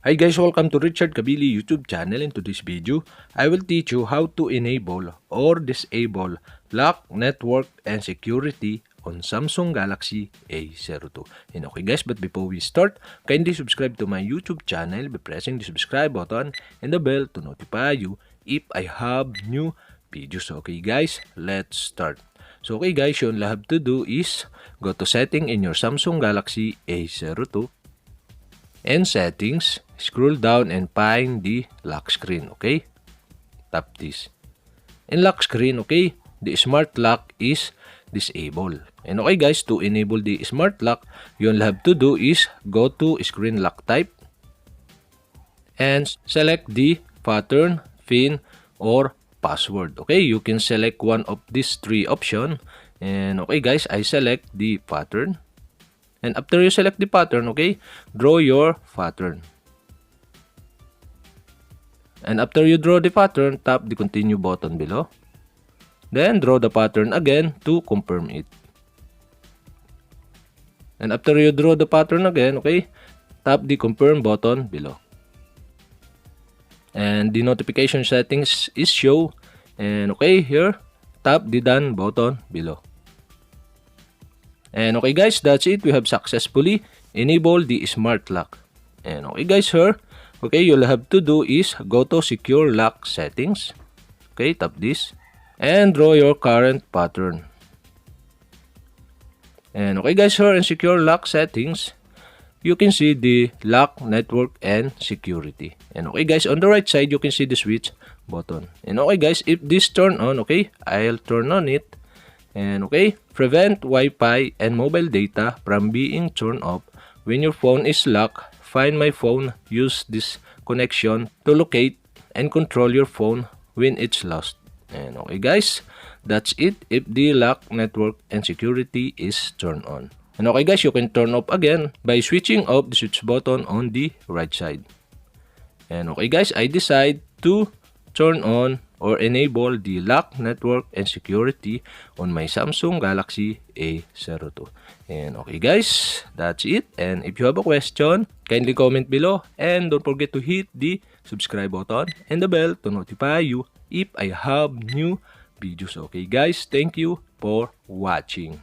Hi guys, welcome to Richard Cabile YouTube channel. In today's video, I will teach you how to enable or disable lock, network, and security on Samsung Galaxy A02. And okay guys, but before we start, kindly subscribe to my YouTube channel by pressing the subscribe button and the bell to notify you if I have new videos. Okay guys, let's start. So okay guys, all you have to do is go to setting in your Samsung Galaxy A02 and settings, scroll down and find the lock screen. Okay, tap this. In lock screen, okay, the smart lock is disabled. And okay guys, to enable the smart lock, you'll have to do is go to screen lock type and select the pattern, pin, or password. Okay, you can select one of these three options. And okay guys, I select the pattern. And after you select the pattern, okay, draw your pattern. And after you draw the pattern, tap the continue button below. Then draw the pattern again to confirm it. And after you draw the pattern again, okay, tap the confirm button below. And the notification settings is show. And okay, here, tap the done button below. And okay guys, that's it. We have successfully enabled the smart lock. And okay guys, here, okay, you'll have to do is go to secure lock settings. Okay, tap this. And draw your current pattern. And okay guys, here in secure lock settings, you can see the lock, network, and security. And okay guys, on the right side, you can see the switch button. And okay guys, if this turn on, okay, I'll turn on it. And okay, prevent Wi-Fi and mobile data from being turned off when your phone is locked. Find my phone, use this connection to locate and control your phone when it's lost. And okay guys, that's it if the lock, network, and security is turned on. And okay guys, you can turn off again by switching off the switch button on the right side. And okay guys, I decide to turn on or enable the lock, network, and security on my Samsung Galaxy A02. And okay guys, that's it. And if you have a question, kindly comment below. And don't forget to hit the subscribe button and the bell to notify you if I have new videos. Okay guys, thank you for watching.